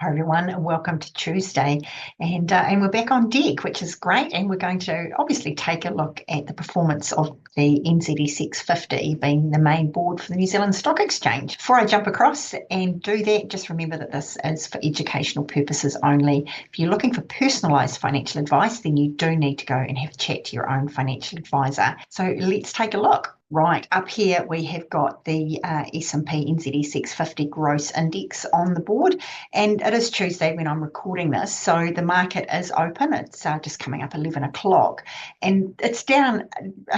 Hi everyone, and welcome to Tuesday, and we're back on deck, which is great. And we're going to obviously take a look at the performance of the NZX 50, being the main board for the New Zealand Stock Exchange. Before I jump across and do that, just remember that this is for educational purposes only. If you're looking for personalised financial advice, then you do need to go and have a chat to your own financial advisor. So let's take a look. Right, up here we have got the S&P NZX 50 gross index on the board, and it is Tuesday when I'm recording this, so the market is open. It's just coming up 11 o'clock, and it's down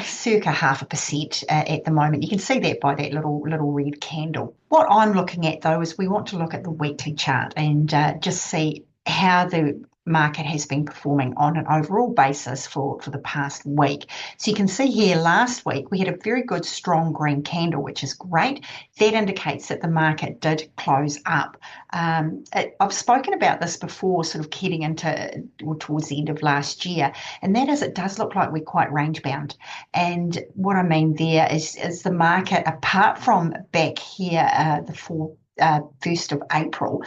circa 0.5% at the moment. You can see that by that little red candle. What I'm looking at though is we want to look at the weekly chart and just see how the market has been performing on an overall basis for the past week. So you can see here last week we had a very good strong green candle, which is great. That indicates that the market did close up. I've spoken about this before, sort of heading into towards the end of last year, and that is it does look like we're quite range bound. And what I mean there is the market, apart from back here the 1st of April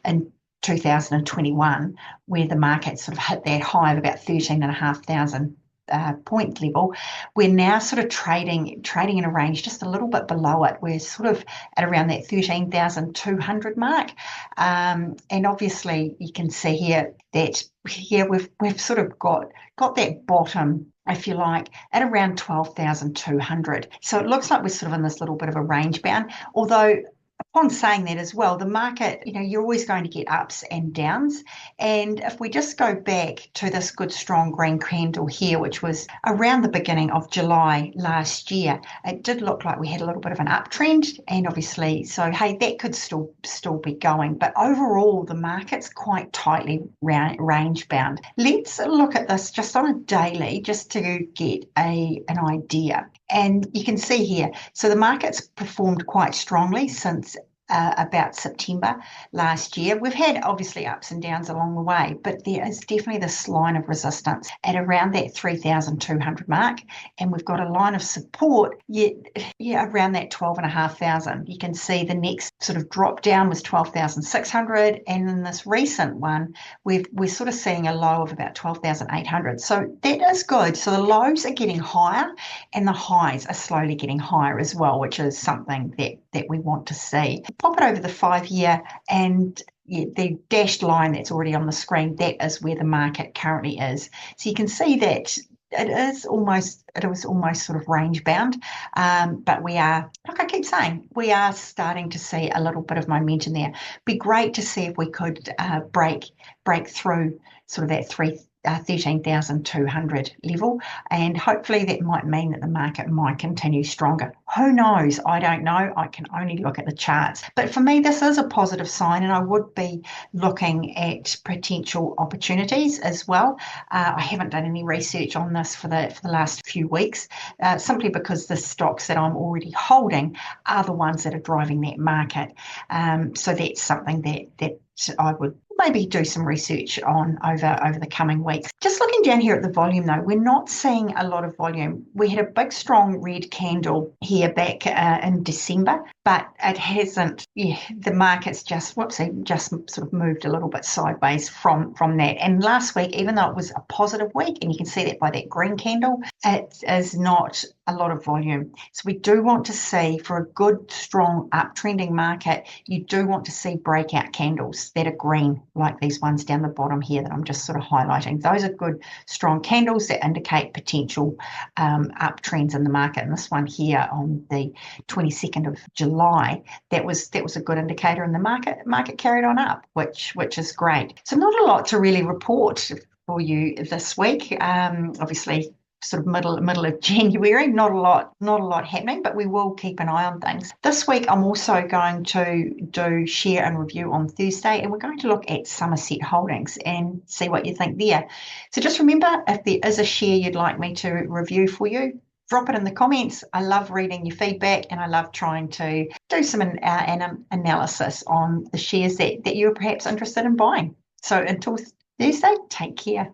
and 2021, where the market sort of hit that high of about 13,500 point level, we're now sort of trading in a range just a little bit below it. We're sort of at around that 13,200 mark, and obviously you can see here that we've sort of got that bottom, if you like, at around 12,200. So it looks like we're sort of in this little bit of a range bound, although upon saying that as well, the market, you're always going to get ups and downs. And if we just go back to this good strong green candle here, which was around the beginning of July last year, it did look like we had a little bit of an uptrend. And obviously, so hey, that could still be going. But overall, the market's quite tightly range bound. Let's look at this just on a daily, just to get an idea. And you can see here, so the market's performed quite strongly since about September last year. We've had obviously ups and downs along the way, but there is definitely this line of resistance at around that 3,200 mark, and we've got a line of support around that 12,500. You can see the next sort of drop down was 12,600, and in this recent one we're sort of seeing a low of about 12,800. So that is good. So the lows are getting higher and the highs are slowly getting higher as well, which is something that we want to see. Pop it over the 5-year, and the dashed line that's already on the screen, that is where the market currently is. So you can see that it was almost sort of range bound, but we are, like I keep saying, we are starting to see a little bit of momentum there. Be great to see if we could break through sort of that 13,200 level, and hopefully that might mean that the market might continue stronger. Who knows? I don't know. I can only look at the charts. But for me, this is a positive sign, and I would be looking at potential opportunities as well. I haven't done any research on this for the last few weeks, simply because the stocks that I'm already holding are the ones that are driving that market. So that's something that I would maybe do some research on over the coming weeks. Just looking down here at the volume though, we're not seeing a lot of volume. We had a big strong red candle here back in December, but it hasn't, the market's just sort of moved a little bit sideways from that. And last week, even though it was a positive week, and you can see that by that green candle, it is not a lot of volume. So we do want to see, for a good strong uptrending market, you do want to see breakout candles that are green, like these ones down the bottom here that I'm just sort of highlighting. Those are good strong candles that indicate potential uptrends in the market. And this one here on the 22nd of July, that was a good indicator, and the market carried on up, which is great. So not a lot to really report for you this week. Obviously sort of middle of January, not a lot happening, but we will keep an eye on things. This week I'm also going to do share and review on Thursday, and we're going to look at Summerset Holdings and see what you think there. So just remember, if there is a share you'd like me to review for you, drop it in the comments. I love reading your feedback, and I love trying to do some analysis on the shares that you're perhaps interested in buying. So until Thursday, take care.